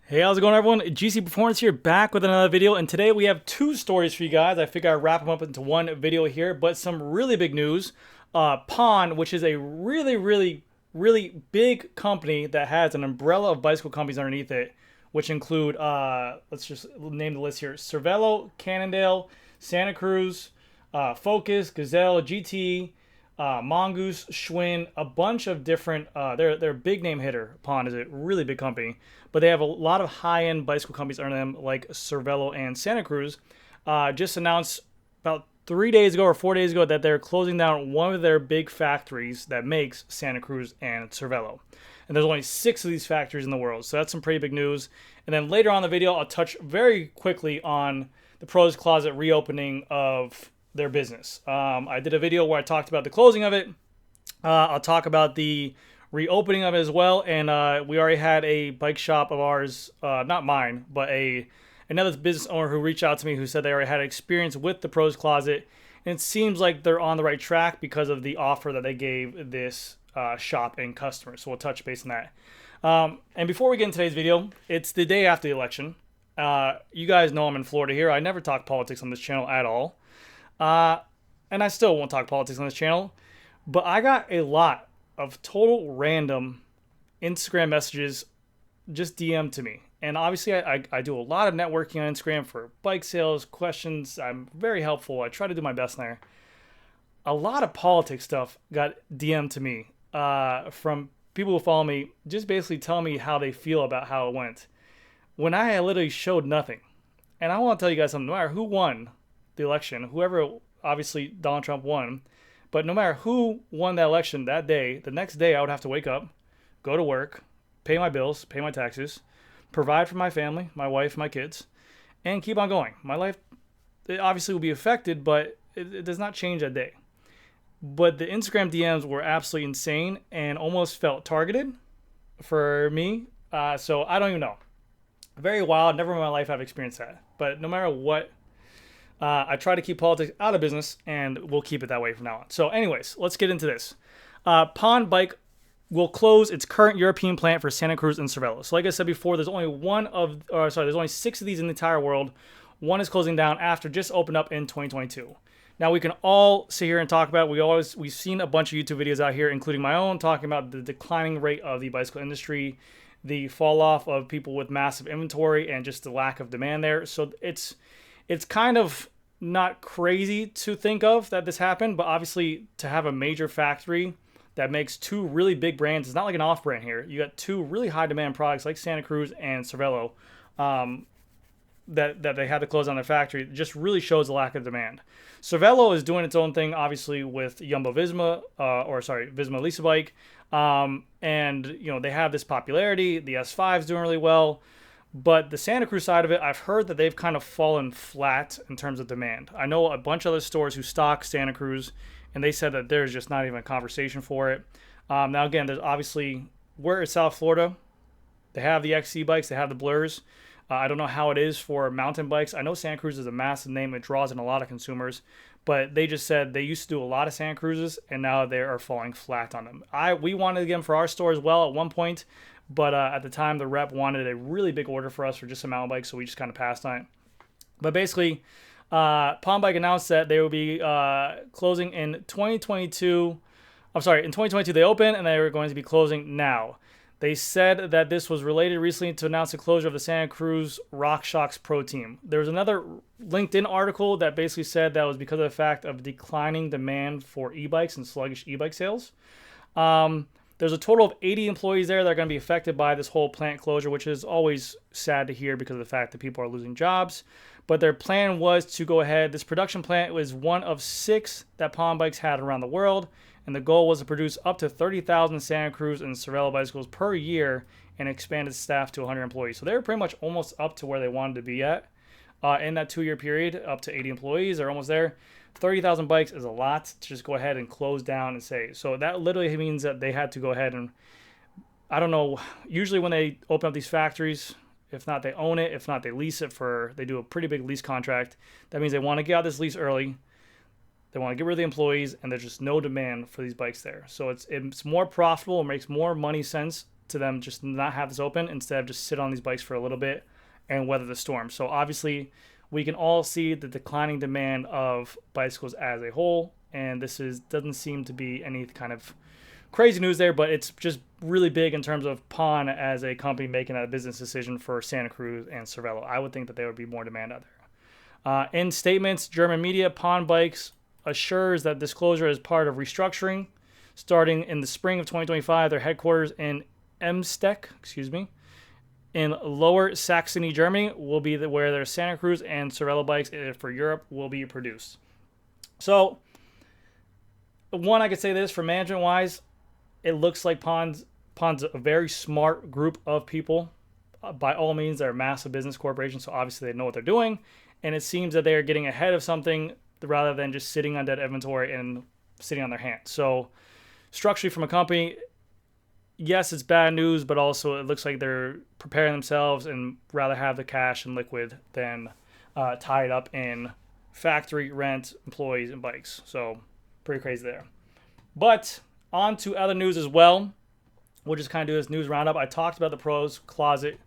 Hey, how's it going, everyone? GC Performance here, back with another video, and today we have two stories for you guys. I figure I'd wrap them up into one video here, but some really big news. Pond, which is a really big company that has an umbrella of bicycle companies underneath it, which include, let's just name the list here: Cervelo, Cannondale, Santa Cruz, Focus, Gazelle, GT, Mongoose, Schwinn, a bunch of different. They're a big name hitter. Pond is a really big company, but they have a lot of high-end bicycle companies under them, like Cervelo and Santa Cruz. Just announced about 3 days ago or 4 days ago that they're closing down one of their big factories that makes Santa Cruz and Cervelo. And there's only 6 of these factories in the world, so that's some pretty big news. And then later on in the video, I'll touch very quickly on the Pros Closet reopening of their business. I did a video where I talked about the closing of it. I'll talk about the reopening of it as well, and we already had a bike shop of ours, not mine, but another business owner who reached out to me who said they already had experience with the Pros Closet, and it seems like they're on the right track because of the offer that they gave this shop and customers. So we'll touch base on that. And before we get into today's video, it's the day after the election. You guys know I'm in Florida here. I never talk politics on this channel at all. And I still won't talk politics on this channel, but I got a lot of total random Instagram messages just DM to me. And obviously I do a lot of networking on Instagram for bike sales, questions. I'm very helpful. I try to do my best there. A lot of politics stuff got DM'd to me from people who follow me, just basically telling me how they feel about how it went, when I literally showed nothing. And I want to tell you guys something. No matter who won the election, whoever, obviously Donald Trump won, but no matter who won that election that day, the next day I would have to wake up, go to work, pay my bills, pay my taxes, provide for my family, my wife, my kids, and keep on going. My life, it obviously will be affected, but it does not change that day. But the Instagram DMs were absolutely insane and almost felt targeted for me. So I don't even know. Very wild. Never in my life I've experienced that. But no matter what, I try to keep politics out of business, and we'll keep it that way from now on. So anyways, let's get into this. Pond Bike will close its current European plant for Santa Cruz and Cervelo. So like I said before, there's only there's only 6 of these in the entire world. One is closing down after just opened up in 2022. Now we can all sit here and talk about it. We've seen a bunch of YouTube videos out here, including my own, talking about the declining rate of the bicycle industry, the fall off of people with massive inventory, and just the lack of demand there. So it's kind of not crazy to think of that this happened, but obviously to have a major factory that makes 2 really big brands, it's not like an off brand here. You got 2 really high demand products like Santa Cruz and Cervelo that they had to close on their factory. It just really shows the lack of demand. Cervelo is doing its own thing, obviously, with Jumbo-Visma, Visma Lease a Bike. And, you know, they have this popularity. The S5 is doing really well. But the Santa Cruz side of it, I've heard that they've kind of fallen flat in terms of demand. I know a bunch of other stores who stock Santa Cruz, and they said that there's just not even a conversation for it. Now, again, there's obviously, we're in South Florida. They have the XC bikes. They have the Blurs. I don't know how it is for mountain bikes. I know Santa Cruz is a massive name. It draws in a lot of consumers. But they just said they used to do a lot of Santa Cruzes, and now they are falling flat on them. We wanted to get them for our store as well at one point. But at the time, the rep wanted a really big order for us for just a mountain bike, so we just kind of passed on it. But basically, Pond Bike announced that they will be closing in 2022. In 2022 they opened, and they were going to be closing now. They said that this was related recently to announce the closure of the Santa Cruz RockShox Pro Team. There was another LinkedIn article that basically said that was because of the fact of declining demand for e-bikes and sluggish e-bike sales. There's a total of 80 employees there that are going to be affected by this whole plant closure, which is always sad to hear because of the fact that people are losing jobs. But their plan was to go ahead. This production plant was one of 6 that Pond Bikes had around the world, and the goal was to produce up to 30,000 Santa Cruz and Cervelo bicycles per year and expand its staff to 100 employees. So they were pretty much almost up to where they wanted to be at in that 2-year period, up to 80 employees. They're almost there. 30,000 bikes is a lot to just go ahead and close down and say. So that literally means that they had to go ahead and, I don't know, usually when they open up these factories, if not they own it, if not they lease it they do a pretty big lease contract. That means they want to get out this lease early. They want to get rid of the employees, and there's just no demand for these bikes there. So it's more profitable, it makes more money sense to them just not have this open, instead of just sit on these bikes for a little bit and weather the storm. So obviously we can all see the declining demand of bicycles as a whole, and this doesn't seem to be any kind of crazy news there, but it's just really big in terms of Pon as a company making that business decision for Santa Cruz and Cervelo. I would think that there would be more demand out there. In statements, German media, Pon Bikes assures that disclosure is part of restructuring. Starting in the spring of 2025, their headquarters in Emsteck, in Lower Saxony, Germany, will be where their Santa Cruz and Cervelo bikes for Europe will be produced. So, one, I could say this, for management-wise, it looks like Pon's a very smart group of people. By all means, they're a massive business corporation, so obviously they know what they're doing. And it seems that they're getting ahead of something rather than just sitting on dead inventory and sitting on their hands. So, structurally from a company, yes, it's bad news, but also it looks like they're preparing themselves and rather have the cash and liquid than tied up in factory rent, employees, and bikes. So, pretty crazy there. But on to other news as well. We'll just kind of do this news roundup. I talked about the Pros Closet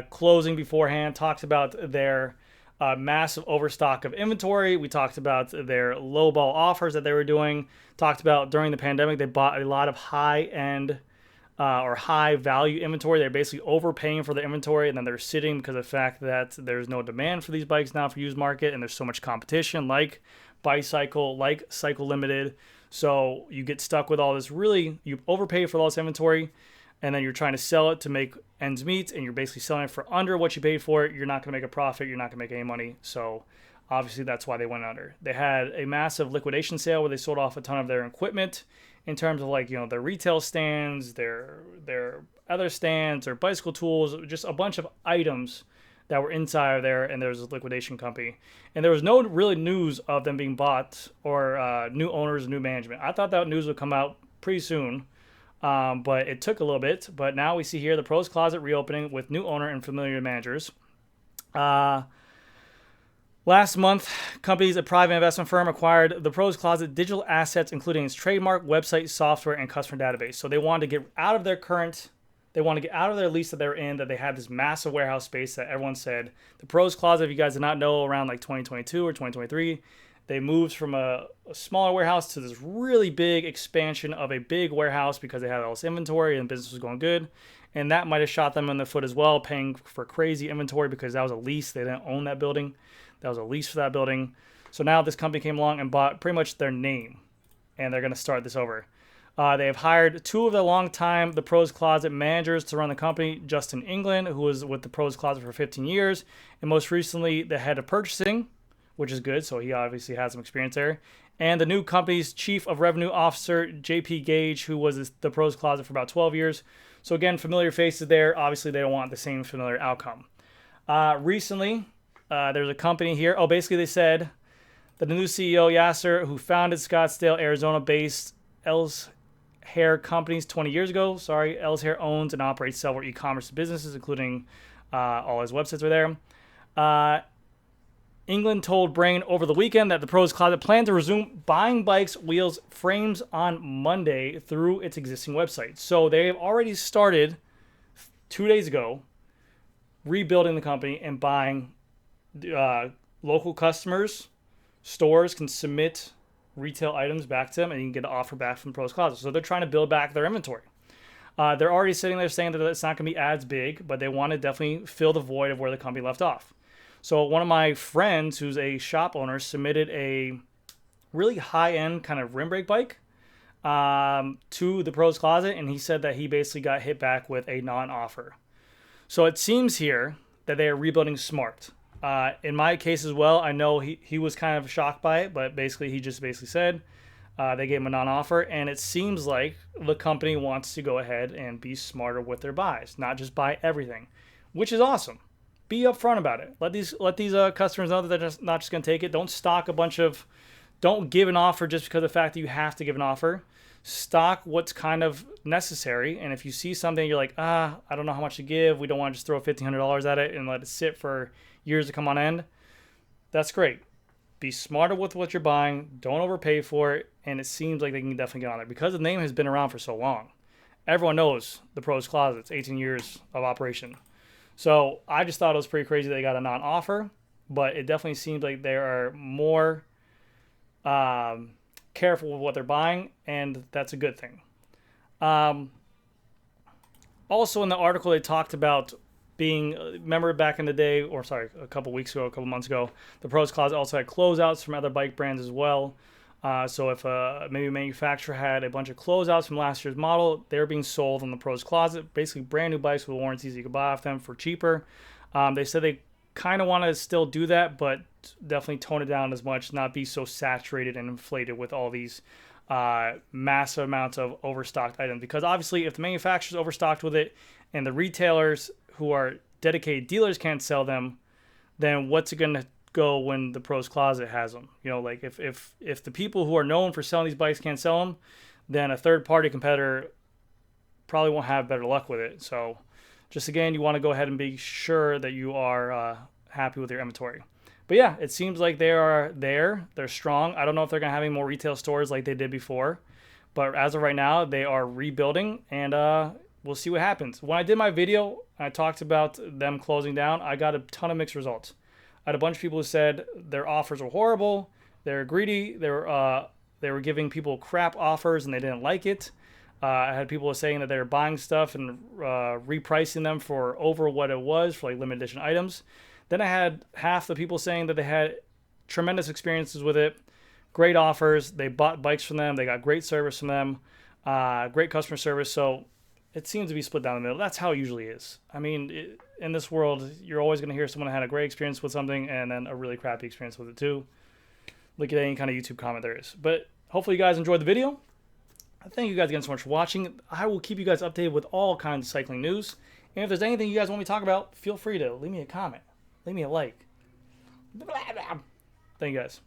closing beforehand, talked about their massive overstock of inventory. We talked about their lowball offers that they were doing. Talked about during the pandemic, they bought a lot of high-end or high-value inventory. They're basically overpaying for the inventory, and then they're sitting because of the fact that there's no demand for these bikes now for used market, and there's so much competition like Bicycle, like Cycle Limited. So you get stuck with all this you overpay for all this inventory, and then you're trying to sell it to make ends meet, and you're basically selling it for under what you paid for it. You're not going to make a profit. You're not going to make any money. So obviously that's why they went under. They had a massive liquidation sale where they sold off a ton of their equipment in terms of their retail stands, their other stands, their bicycle tools, just a bunch of items that were inside of there, and there was a liquidation company. And there was no really news of them being bought or new owners, new management. I thought that news would come out pretty soon, but it took a little bit. But now we see here the Pros Closet reopening with new owner and familiar managers. Last month, a private investment firm acquired the Pros Closet digital assets, including its trademark, website, software, and customer database. So they wanted to get out of their lease that they were in, that they had this massive warehouse space that everyone said. The Pros Closet, if you guys did not know, around 2022 or 2023, they moved from a smaller warehouse to this really big expansion of a big warehouse because they had all this inventory and business was going good. And that might have shot them in the foot as well, paying for crazy inventory because that was a lease. They didn't own that building. That was a lease for that building. So now this company came along and bought pretty much their name, and they're going to start this over. They have hired two of the Pros Closet managers to run the company, Justin England, who was with the Pros Closet for 15 years, and most recently the head of purchasing, which is good, so he obviously has some experience there, and the new company's chief of revenue officer, JP Gage, who was the Pros Closet for about 12 years. So again, familiar faces there. Obviously, they don't want the same familiar outcome. Recently, there's a company here. Basically they said that the new CEO, Yasser, who founded Scottsdale, Arizona-based L's Hair companies 20 years ago. L's Hair owns and operates several e-commerce businesses, including all his websites are there. England told Brain over the weekend that the Pros Closet planned to resume buying bikes, wheels, frames on Monday through its existing website. So they have already started 2 days ago rebuilding the company and buying. Local customers, stores can submit retail items back to them, and you can get an offer back from Pros Closet. So they're trying to build back their inventory. They're already sitting there saying that it's not going to be as big, but they want to definitely fill the void of where the company left off. So one of my friends, who's a shop owner, submitted a really high-end kind of rim brake bike to the Pros Closet, and he said that he basically got hit back with a non-offer. So it seems here that they are rebuilding smart. In my case as well, I know he was kind of shocked by it, but he just said they gave him a non-offer, and it seems like the company wants to go ahead and be smarter with their buys, not just buy everything, which is awesome. Be upfront about it. Let these customers know that they're not just going to take it. Don't give an offer just because of the fact that you have to give an offer. Stock what's kind of necessary, and if you see something you're like, I don't know how much to give, we don't want to just throw $1,500 at it and let it sit for years to come on end, that's great. Be smarter with what you're buying. Don't overpay for it. And it seems like they can definitely get on there because the name has been around for so long. everyone knows the Pros Closet. It's 18 years of operation. So I just thought it was pretty crazy they got a non-offer, but it definitely seems like they are more careful with what they're buying, and that's a good thing. Also in the article, they talked about being, remember back in the day, or sorry, a couple weeks ago, a couple months ago, the Pros Closet also had closeouts from other bike brands as well. So if maybe a manufacturer had a bunch of closeouts from last year's model, they're being sold on the Pros Closet, basically brand new bikes with warranties you could buy off them for cheaper. They said they kind of want to still do that, but definitely tone it down as much, not be so saturated and inflated with all these massive amounts of overstocked items. Because obviously, if the manufacturer's overstocked with it and the retailers who are dedicated dealers can't sell them, then what's it going to go when the Pros Closet has them? You know, like if the people who are known for selling these bikes can't sell them, then a third-party competitor probably won't have better luck with it. So just again, you want to go ahead and be sure that you are happy with your inventory. But yeah, it seems like they are there. They're strong. I don't know if they're going to have any more retail stores like they did before. But as of right now, they are rebuilding, and we'll see what happens. When I did my video, I talked about them closing down. I got a ton of mixed results. I had a bunch of people who said their offers were horrible. They're greedy. They were giving people crap offers, and they didn't like it. I had people saying that they were buying stuff and repricing them for over what it was for like limited edition items. Then I had half the people saying that they had tremendous experiences with it, great offers. They bought bikes from them. They got great service from them, great customer service. So it seems to be split down the middle. That's how it usually is. I mean, in this world, you're always going to hear someone had a great experience with something and then a really crappy experience with it too. Look at any kind of YouTube comment there is. But hopefully you guys enjoyed the video. Thank you guys again so much for watching. I will keep you guys updated with all kinds of cycling news. And if there's anything you guys want me to talk about, feel free to leave me a comment. Leave me a like. Thank you guys.